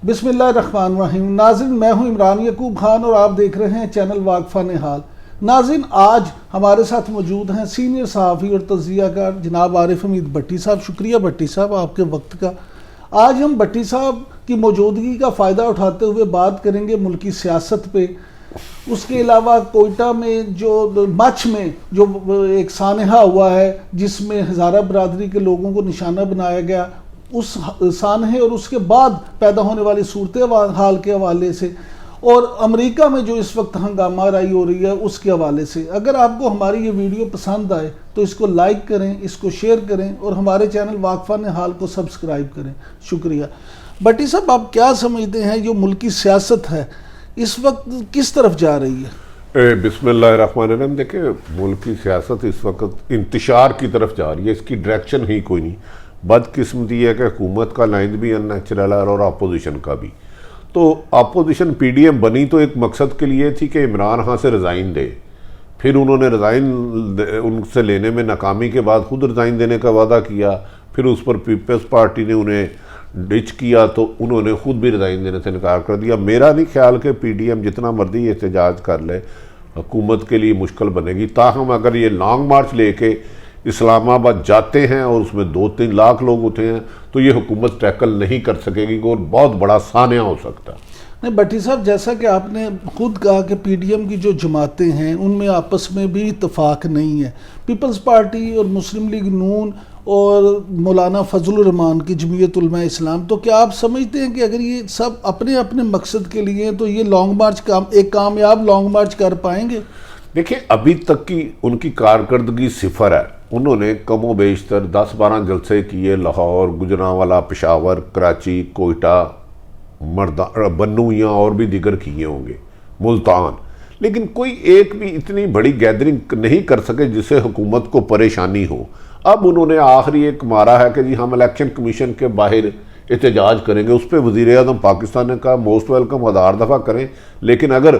بسم اللہ الرحمن الرحیم۔ ناظرین، میں ہوں عمران یعقوب خان اور آپ دیکھ رہے ہیں چینل واقفہ نہال۔ ناظرین، آج ہمارے ساتھ موجود ہیں سینئر صحافی اور تجزیہ کار جناب عارف حمید بھٹی صاحب۔ شکریہ بھٹی صاحب آپ کے وقت کا۔ آج ہم بھٹی صاحب کی موجودگی کا فائدہ اٹھاتے ہوئے بات کریں گے ملکی سیاست پہ۔ اس کے علاوہ کوئٹہ میں مچھ میں جو ایک سانحہ ہوا ہے جس میں ہزارہ برادری کے لوگوں کو نشانہ بنایا گیا، اس سانحے اور اس کے بعد پیدا ہونے والی صورتحال کے حوالے سے، اور امریکہ میں جو اس وقت ہنگامہ آرائی ہو رہی ہے اس کے حوالے سے۔ اگر آپ کو ہماری یہ ویڈیو پسند آئے تو اس کو لائک کریں، اس کو شیئر کریں اور ہمارے چینل واقفہ نہال کو سبسکرائب کریں۔ شکریہ۔ بھٹی صاحب، آپ کیا سمجھتے ہیں جو ملکی سیاست ہے اس وقت کس طرف جا رہی ہے؟ بسم اللہ الرحمن الرحیم۔ دیکھیں، ملکی سیاست اس وقت انتشار کی طرف جا رہی ہے، اس کی ڈائریکشن ہی کوئی نہیں۔ بدقسمتی ہے کہ حکومت کا لائن بھی ان نیچرل ہے اور اپوزیشن کا بھی۔ تو اپوزیشن پی ڈی ایم بنی تو ایک مقصد کے لیے تھی کہ عمران خان سے ریزائن دے، پھر انہوں نے ریزائن ان سے لینے میں ناکامی کے بعد خود ریزائن دینے کا وعدہ کیا، پھر اس پر پیپلز پارٹی نے انہیں ڈچ کیا تو انہوں نے خود بھی ریزائن دینے سے انکار کر دیا۔ میرا نہیں خیال کہ پی ڈی ایم جتنا مرضی احتجاج کر لے حکومت کے لیے مشکل بنے گی۔ تاہم اگر یہ لانگ مارچ لے کے اسلام آباد جاتے ہیں اور اس میں 2-3 لاکھ لوگ ہوتے ہیں تو یہ حکومت ٹیکل نہیں کر سکے گی اور بہت بڑا سانحہ ہو سکتا ہے۔ نہیں بھٹی صاحب، جیسا کہ آپ نے خود کہا کہ پی ڈی ایم کی جو جماعتیں ہیں ان میں آپس میں بھی اتفاق نہیں ہے۔ پیپلز پارٹی اور مسلم لیگ نون اور مولانا فضل الرحمان کی جمعیت علماء اسلام، تو کیا آپ سمجھتے ہیں کہ اگر یہ سب اپنے اپنے مقصد کے لیے تو یہ لانگ مارچ ایک کامیاب لانگ مارچ کر پائیں گے؟ دیکھیں، ابھی تک کی ان کی کارکردگی صفر ہے۔ انہوں نے کم و بیشتر 10-12 جلسے کیے، لاہور، گجرانوالہ، پشاور، کراچی، کوئٹہ، بنو اور بھی دیگر کیے ہوں گے، ملتان، لیکن کوئی ایک بھی اتنی بڑی گیدرنگ نہیں کر سکے جس سے حکومت کو پریشانی ہو۔ اب انہوں نے آخری ایک مارا ہے کہ جی ہم الیکشن کمیشن کے باہر احتجاج کریں گے۔ اس پہ وزیر اعظم پاکستان نے کہا موسٹ ویلکم، 1000 دفعہ کریں، لیکن اگر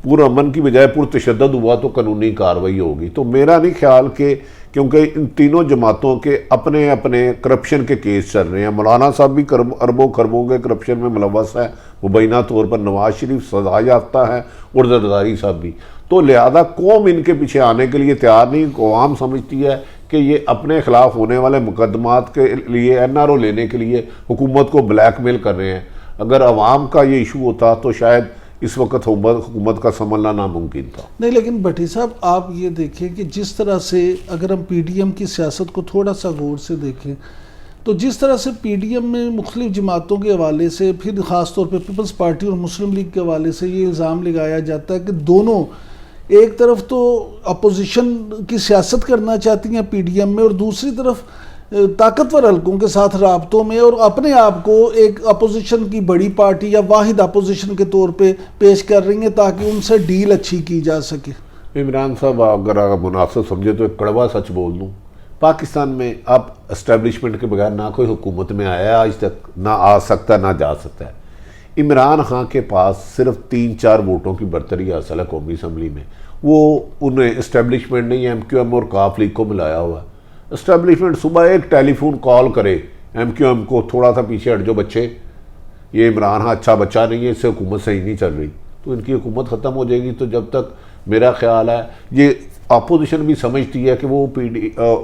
پور امن کی بجائے پور تشدد ہوا تو قانونی کارروائی ہوگی۔ تو میرا نہیں خیال کہ، کیونکہ ان تینوں جماعتوں کے اپنے اپنے کرپشن کے کیس چل رہے ہیں۔ مولانا صاحب بھی اربوں خربوں کے کرپشن میں ملوث ہے، مبینہ طور پر نواز شریف سزا یافتہ ہے اور زرداری صاحب بھی۔ تو لہذا قوم ان کے پیچھے آنے کے لیے تیار نہیں۔ عوام سمجھتی ہے کہ یہ اپنے خلاف ہونے والے مقدمات کے لیے این آر او لینے کے لیے حکومت کو بلیک میل کر رہے ہیں۔ اگر عوام کا یہ ایشو ہوتا تو شاید اس وقت حکومت کا سنبھلنا ناممکن تھا۔ نہیں، لیکن بھٹی صاحب آپ یہ دیکھیں کہ جس طرح سے اگر ہم پی ڈی ایم کی سیاست کو تھوڑا سا غور سے دیکھیں تو جس طرح سے پی ڈی ایم میں مختلف جماعتوں کے حوالے سے، پھر خاص طور پہ پیپلز پارٹی اور مسلم لیگ کے حوالے سے یہ الزام لگایا جاتا ہے کہ دونوں ایک طرف تو اپوزیشن کی سیاست کرنا چاہتی ہیں پی ڈی ایم میں، اور دوسری طرف طاقتور حلقوں کے ساتھ رابطوں میں، اور اپنے آپ کو ایک اپوزیشن کی بڑی پارٹی یا واحد اپوزیشن کے طور پہ پیش کر رہی ہیں تاکہ ان سے ڈیل اچھی کی جا سکے۔ عمران صاحب، اگر آپ مناسب سمجھے تو ایک کڑوا سچ بول دوں، پاکستان میں اب اسٹیبلشمنٹ کے بغیر نہ کوئی حکومت میں آیا ہے آج تک، نہ آ سکتا نہ جا سکتا ہے۔ عمران خان کے پاس صرف 3-4 ووٹوں کی برتری حاصل ہے قومی اسمبلی میں۔ وہ انہیں اسٹیبلشمنٹ نہیں، ایم کیو ایم اور کاف لیگ کو ملایا ہوا ہے۔ اسٹیبلشمنٹ صبح ایک ٹیلی فون کال کرے ایم کیو ایم کو، تھوڑا سا پیچھے ہٹ جو بچے، یہ عمران خان اچھا بچہ نہیں ہے، اس سے حکومت صحیح نہیں چل رہی، تو ان کی حکومت ختم ہو جائے گی۔ تو جب تک میرا خیال ہے یہ اپوزیشن بھی سمجھتی ہے کہ وہ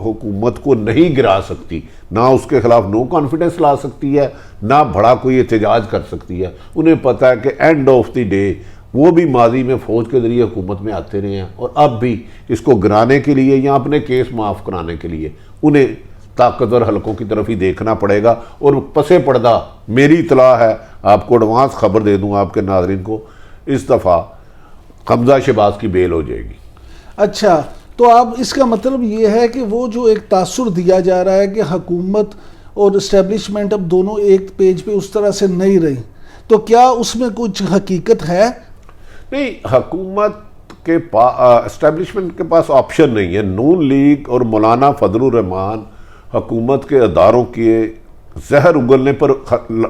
حکومت کو نہیں گرا سکتی، نہ اس کے خلاف نو کانفیڈنس لا سکتی ہے، نہ بڑا کوئی احتجاج کر سکتی ہے۔ انہیں پتہ ہے کہ اینڈ آف دی ڈے وہ بھی ماضی میں فوج کے ذریعے حکومت میں آتے رہے ہیں، اور اب بھی اس کو گرانے کے لیے یا اپنے کیس معاف کرانے کے لیے انہیں طاقتور حلقوں کی طرف ہی دیکھنا پڑے گا۔ اور پسے پردہ میری اطلاع ہے، آپ کو ایڈوانس خبر دے دوں آپ کے ناظرین کو، اس دفعہ حمزہ شہباز کی بیل ہو جائے گی۔ اچھا، تو اب اس کا مطلب یہ ہے کہ وہ جو ایک تاثر دیا جا رہا ہے کہ حکومت اور اسٹیبلشمنٹ اب دونوں ایک پیج پہ اس طرح سے نہیں رہی، تو کیا اس میں کچھ حقیقت ہے؟ نہیں، حکومت کے اسٹیبلشمنٹ کے پاس آپشن نہیں ہے۔ نون لیگ اور مولانا فضل الرحمان حکومت کے اداروں کے زہر اگلنے پر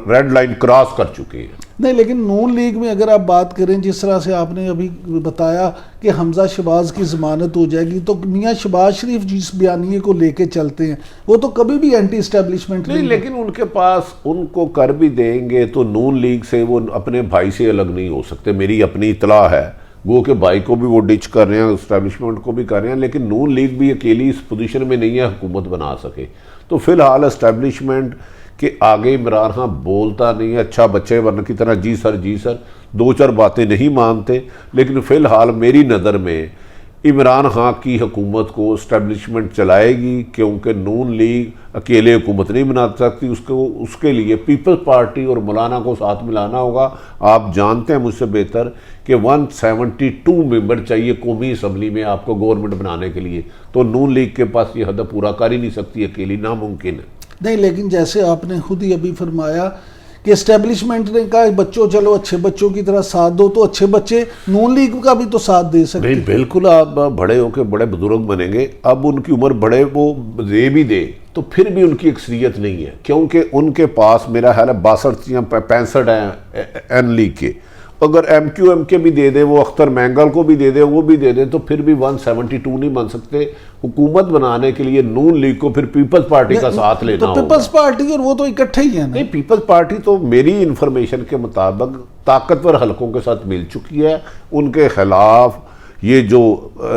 ریڈ لائن کراس کر چکے ہیں. نہیں لیکن نون لیگ میں اگر آپ بات کریں جس طرح سے آپ نے ابھی بتایا کہ حمزہ شہباز کی ضمانت ہو جائے گی، تو میاں شہباز شریف جس بیانیے کو لے کے چلتے ہیں وہ تو کبھی بھی اینٹی اسٹیبلشمنٹ نہیں، لیکن ان کے پاس ان کو کر بھی دیں گے تو نون لیگ سے وہ اپنے بھائی سے الگ نہیں ہو سکتے. میری اپنی اطلاع ہے گو کہ بھائی کو بھی وہ ڈچ کر رہے ہیں، اسٹیبلشمنٹ کو بھی کر رہے ہیں، لیکن نون لیگ بھی اکیلی اس پوزیشن میں نہیں ہے حکومت بنا سکے. تو فی الحال اسٹیبلشمنٹ کہ آگے عمران خان بولتا نہیں ہے اچھا بچے ورنہ کی طرح جی سر دو چار باتیں نہیں مانتے، لیکن فی الحال میری نظر میں عمران خان کی حکومت کو اسٹیبلشمنٹ چلائے گی، کیونکہ نون لیگ اکیلے حکومت نہیں بنا سکتی. اس کے لیے پیپلز پارٹی اور مولانا کو ساتھ ملانا ہوگا. آپ جانتے ہیں مجھ سے بہتر کہ 172 ممبر چاہیے قومی اسمبلی میں آپ کو گورنمنٹ بنانے کے لیے، تو نون لیگ کے پاس یہ حد پورا کر ہی نہیں سکتی اکیلی، ناممکن ہے. نہیں لیکن جیسے آپ نے خود ہی ابھی فرمایا کہ اسٹیبلشمنٹ نے کہا بچوں چلو اچھے بچوں کی طرح ساتھ دو، تو اچھے بچے نون لیگ کا بھی تو ساتھ دے سکتے. نہیں بالکل، آپ بڑے ہو کے بڑے بزرگ بنیں گے، اب ان کی عمر بڑے وہ دے بھی دے تو پھر بھی ان کی اکثریت نہیں ہے، کیونکہ ان کے پاس میرا خیال ہے 62 یا 65 ہیں این لیگ کے. اگر ایم کیو ایم کے بھی دے دے، وہ اختر مینگل کو بھی دے دے، وہ بھی دے دے، تو پھر بھی 172 نہیں بن سکتے. حکومت بنانے کے لیے نون لیگ کو پھر پیپلز پارٹی کا ساتھ لینا ہوگا. پیپلز پارٹی اور وہ تو اکٹھے ہی ہیں. نہیں، پیپلز پارٹی تو میری انفارمیشن کے مطابق طاقتور حلقوں کے ساتھ مل چکی ہے. ان کے خلاف یہ جو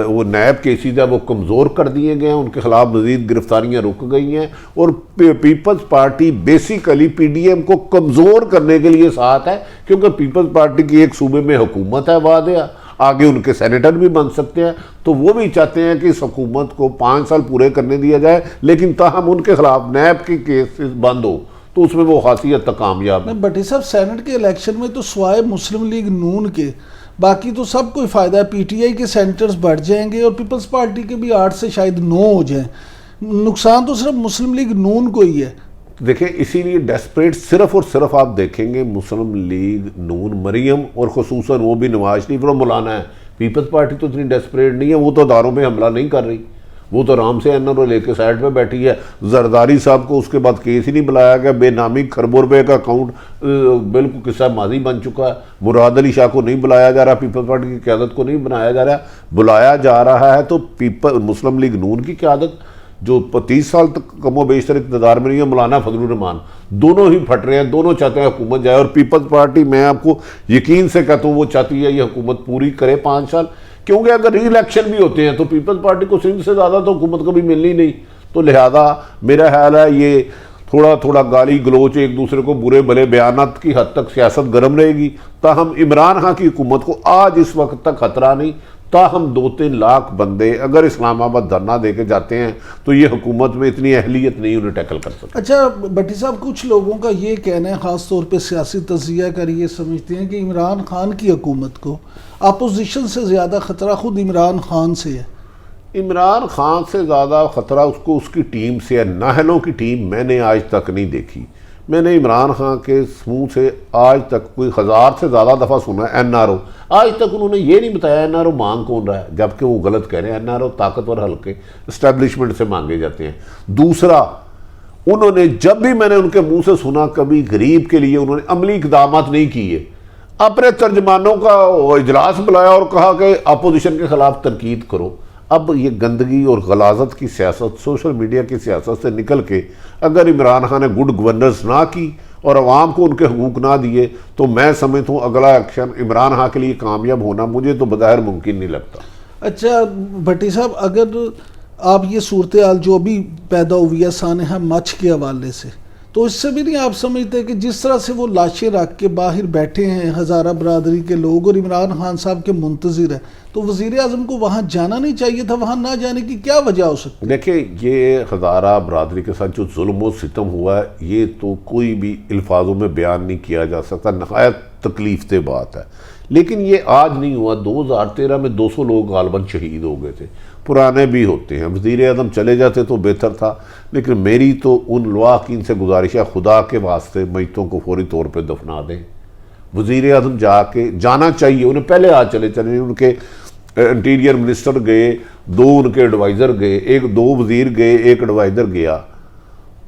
وہ نیب کیسز ہے وہ کمزور کر دیے گئے ہیں، ان کے خلاف مزید گرفتاریاں رک گئی ہیں، اور Peoples Party basically P D M کو کمزور کرنے کے لیے ساتھ ہے، کیونکہ پیپلز پارٹی کی ایک صوبے میں حکومت ہے واضح، آگے ان کے سینیٹر بھی بن سکتے ہیں، تو وہ بھی چاہتے ہیں کہ اس حکومت کو 5 سال پورے کرنے دیا جائے، لیکن تاہم ان کے خلاف نیب کے کیسز بند ہو تو اس میں وہ خاصی حد تک کامیاب ہے. بٹی صاحب سینٹ کے الیکشن میں تو سوائے مسلم لیگ نون کے باقی تو سب کو فائدہ ہے. پی ٹی آئی کے سینٹرز بڑھ جائیں گے اور پیپلز پارٹی کے بھی 8 سے شاید 9 ہو جائیں. نقصان تو صرف مسلم لیگ نون کو ہی ہے. دیکھیں اسی لیے ڈیسپریٹ صرف اور صرف آپ دیکھیں گے مسلم لیگ نون مریم اور خصوصاً وہ بھی نواز شریف اور مولانا ہے. پیپلز پارٹی تو اتنی ڈیسپریٹ نہیں ہے، وہ تو اداروں پہ حملہ نہیں کر رہی، وہ تو آرام سے این آر او لے کے سائڈ پہ بیٹھی ہے. زرداری صاحب کو اس کے بعد کیس ہی نہیں بلایا گیا، بے نامی کھربوں روپے کا اکاؤنٹ بالکل قصہ ماضی بن چکا ہے. مراد علی شاہ کو نہیں بلایا جا رہا، پیپلز پارٹی کی قیادت کو نہیں بنایا جا رہا، بلایا جا رہا ہے تو مسلم لیگ نون کی قیادت جو 30 سال تک کم و بیشتر اقتدار میں نہیں ہے، مولانا فضل الرحمان، دونوں ہی پھٹ رہے ہیں، دونوں چاہتے ہیں حکومت جائے. اور پیپلز پارٹی میں آپ کو یقین سے کہتا ہوں وہ چاہتی ہے یہ حکومت پوری کرے 5 سال، کیونکہ اگر ری الیکشن بھی ہوتے ہیں تو پیپلز پارٹی کو سندھ سے زیادہ تو حکومت کبھی ملنی نہیں. تو لہذا میرا خیال ہے یہ تھوڑا گالی گلوچ ایک دوسرے کو برے بھلے بیانات کی حد تک سیاست گرم رہے گی. تاہم عمران خان کی حکومت کو آج اس وقت تک خطرہ نہیں. تاہم 2-3 لاکھ بندے اگر اسلام آباد دھرنا دے کے جاتے ہیں تو یہ حکومت میں اتنی اہلیت نہیں انہیں ٹیکل کر سکتے. اچھا بٹی صاحب، کچھ لوگوں کا یہ کہنا ہے، خاص طور پہ سیاسی تجزیہ کر یہ سمجھتے ہیں کہ عمران خان کی حکومت کو اپوزیشن سے زیادہ خطرہ خود عمران خان سے ہے. عمران خان سے زیادہ خطرہ اس کو اس کی ٹیم سے ہے. ناہلوں کی ٹیم میں نے آج تک نہیں دیکھی. میں نے عمران خان کے منہ سے آج تک کوئی 1000 سے زیادہ دفعہ سنا ہے این آر او. آج تک انہوں نے یہ نہیں بتایا این آر او مانگ کون رہا ہے، جبکہ وہ غلط کہہ رہے ہیں. این آر او طاقتور حلقے اسٹیبلشمنٹ سے مانگے جاتے ہیں. دوسرا، انہوں نے جب بھی میں نے ان کے منہ سے سنا کبھی غریب کے لیے انہوں نے عملی اقدامات نہیں کیے. اپنے ترجمانوں کا اجلاس بلایا اور کہا کہ اپوزیشن کے خلاف تنقید کرو. اب یہ گندگی اور غلاظت کی سیاست، سوشل میڈیا کی سیاست سے نکل کے اگر عمران خان نے گڈ گورننس نہ کی اور عوام کو ان کے حقوق نہ دیے تو میں سمجھتا ہوں اگلا ایکشن عمران خان کے لیے کامیاب ہونا مجھے تو بظاہر ممکن نہیں لگتا. اچھا بھٹی صاحب، اگر آپ یہ صورتحال جو بھی پیدا ہوئی ہے سانحہ مچھ کے حوالے سے، تو اس سے بھی نہیں آپ سمجھتے کہ جس طرح سے وہ لاشیں رکھ کے باہر بیٹھے ہیں ہزارہ برادری کے لوگ اور عمران خان صاحب کے منتظر ہیں، تو وزیر اعظم کو وہاں جانا نہیں چاہیے تھا؟ وہاں نہ جانے کی کیا وجہ ہو سکتی؟ دیکھیں یہ ہزارہ برادری کے ساتھ جو ظلم و ستم ہوا ہے یہ تو کوئی بھی الفاظوں میں بیان نہیں کیا جا سکتا. نہایت تکلیف دہ بات ہے. لیکن یہ آج نہیں ہوا. 2013 میں 200 لوگ غالباً شہید ہو گئے تھے. پرانے بھی ہوتے ہیں. وزیر اعظم چلے جاتے تو بہتر تھا، لیکن میری تو ان لواحقین سے گزارش ہے خدا کے واسطے میتوں کو فوری طور پہ دفنا دیں. وزیر اعظم جانا چاہیے. انہیں پہلے چلے ان کے انٹیریئر منسٹر گئے، 2 ان کے ایڈوائزر گئے، 2 وزیر گئے، 1 ایڈوائزر گیا.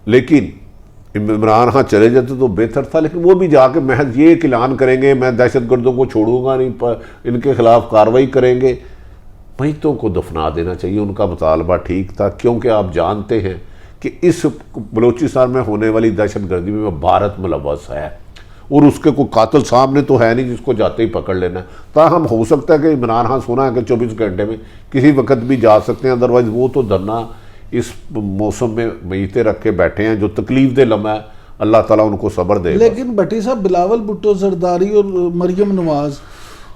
لیکن عمران ہاں چلے جاتے تو بہتر تھا، لیکن وہ بھی جا کے محض یہ ایک اعلان کریں گے میں دہشت گردوں کو چھوڑوں گا نہیں، ان کے خلاف کارروائی کریں گے. میتوں کو دفنا دینا چاہیے. ان کا مطالبہ ٹھیک تھا، کیونکہ آپ جانتے ہیں کہ اس بلوچستان میں ہونے والی دہشت گردی میں بھارت ملوث ہے، اور اس کے کوئی قاتل سامنے تو ہے نہیں جس کو جاتے ہی پکڑ لینا ہے. تاہم ہو سکتا ہے کہ عمران خان سنا ہے کہ 24 گھنٹے میں کسی وقت بھی جا سکتے ہیں، ادروائز وہ تو دھرنا اس موسم میں میتیں رکھ کے بیٹھے ہیں جو تکلیف دہ لمحہ ہے. اللہ تعالیٰ ان کو صبر دے. لیکن بھٹی صاحب بلاول بھٹو زرداری اور مریم نواز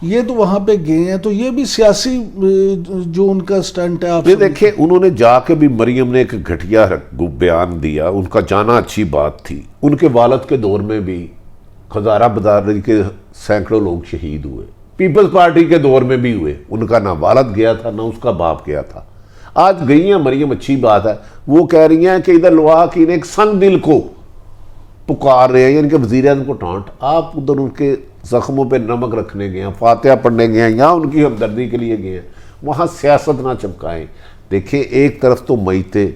یہ تو وہاں پہ گئے ہیں، تو یہ بھی سیاسی جو ان کا سٹنٹ ہے. آپ یہ دیکھیں انہوں نے جا کے بھی مریم نے ایک گھٹیا بیان دیا، ان کا جانا اچھی بات تھی. ان کے والد کے دور میں بھی ہزارہ بداری کے سینکڑوں لوگ شہید ہوئے، پیپلز پارٹی کے دور میں بھی ہوئے. ان کا نہ والد گیا تھا نہ اس کا باپ گیا تھا. آج گئی ہیں مریم، اچھی بات ہے. وہ کہہ رہی ہیں کہ ادھر لوا کی ایک سنگ دل کو پکار رہے ہیں، یعنی کہ وزیر اعظم کو ٹانٹ. آپ ادھر ان کے زخموں پہ نمک رکھنے گئے ہیں، فاتحہ پڑھنے گئے ہیں، یا ان کی ہمدردی کے لیے گئے ہیں. وہاں سیاست نہ چمکائیں. دیکھیں ایک طرف تو میتیں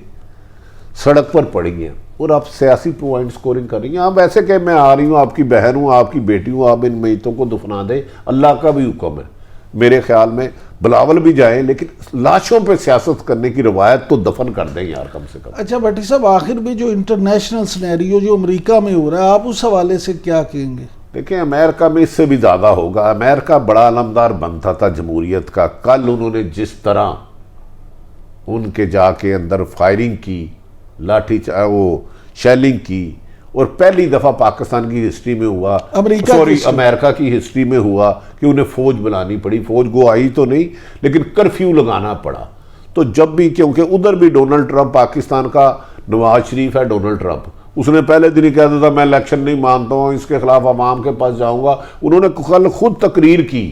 سڑک پر پڑی ہیں اور آپ سیاسی پوائنٹ سکورنگ کر رہی ہیں. آپ ایسے کہ میں آ رہی ہوں، آپ کی بہن ہوں، آپ کی بیٹی ہوں، آپ ان میتوں کو دفنا دیں. اللہ کا بھی حکم ہے. میرے خیال میں بلاول بھی جائیں، لیکن لاشوں پہ سیاست کرنے کی روایت تو دفن کر دیں یار کم سے کم. اچھا بھٹی صاحب، آخر میں جو انٹرنیشنل سینیریو جو امریکہ میں ہو رہا ہے، آپ اس حوالے سے کیا کہیں گے؟ دیکھیں امریکہ میں اس سے بھی زیادہ ہوگا. امریکہ بڑا علمدار بنتا تھا جمہوریت کا. کل انہوں نے جس طرح ان کے جا کے اندر فائرنگ کی، لاٹھی وہ شیلنگ کی، اور پہلی دفعہ پاکستان کی ہسٹری میں ہوا، امریکہ کی ہسٹری میں ہوا کہ انہیں فوج بلانی پڑی. فوج کو آئی تو نہیں لیکن کرفیو لگانا پڑا. تو جب بھی، کیونکہ ادھر بھی ڈونلڈ ٹرمپ، پاکستان کا نواز شریف ہے ڈونلڈ ٹرمپ، اس نے پہلے دن ہی کہہ دیا تھا میں الیکشن نہیں مانتا ہوں، اس کے خلاف عوام کے پاس جاؤں گا. انہوں نے کل خود تقریر کی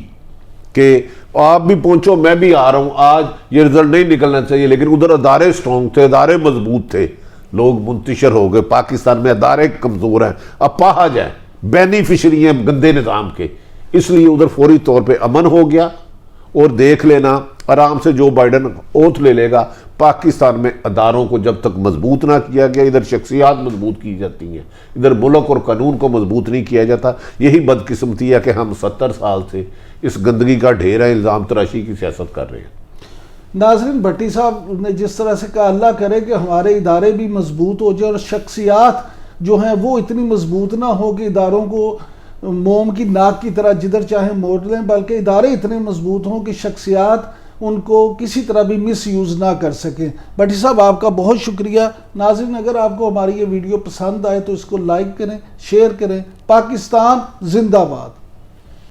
کہ آپ بھی پہنچو میں بھی آ رہا ہوں. آج یہ رزلٹ نہیں نکلنا چاہیے، لیکن ادھر ادارے سٹرونگ تھے، ادارے مضبوط تھے. لوگ منتشر ہو گئے. پاکستان میں ادارے کمزور ہیں، اپاہج ہیں، بینیفیشری ہیں گندے نظام کے. اس لیے ادھر فوری طور پہ امن ہو گیا. اور دیکھ لینا آرام سے جو بائیڈن اوتھ لے لے گا. پاکستان میں اداروں کو جب تک مضبوط نہ کیا گیا، ادھر شخصیات مضبوط کی جاتی ہیں، ادھر ملک اور قانون کو مضبوط نہیں کیا جاتا. یہی بدقسمتی ہے کہ ہم 70 سال سے اس گندگی کا ڈھیر ہے، الزام تراشی کی سیاست کر رہے ہیں. ناظرین، بھٹی صاحب نے جس طرح سے کہا اللہ کرے کہ ہمارے ادارے بھی مضبوط ہو جائے اور شخصیات جو ہیں وہ اتنی مضبوط نہ ہو کہ اداروں کو موم کی ناک کی طرح جدھر چاہیں موڑ لیں، بلکہ ادارے اتنے مضبوط ہوں کہ شخصیات ان کو کسی طرح بھی مس یوز نہ کر سکیں. بھٹی صاحب آپ کا بہت شکریہ. ناظرین، اگر آپ کو ہماری یہ ویڈیو پسند آئے تو اس کو لائک کریں، شیئر کریں. پاکستان زندہ باد.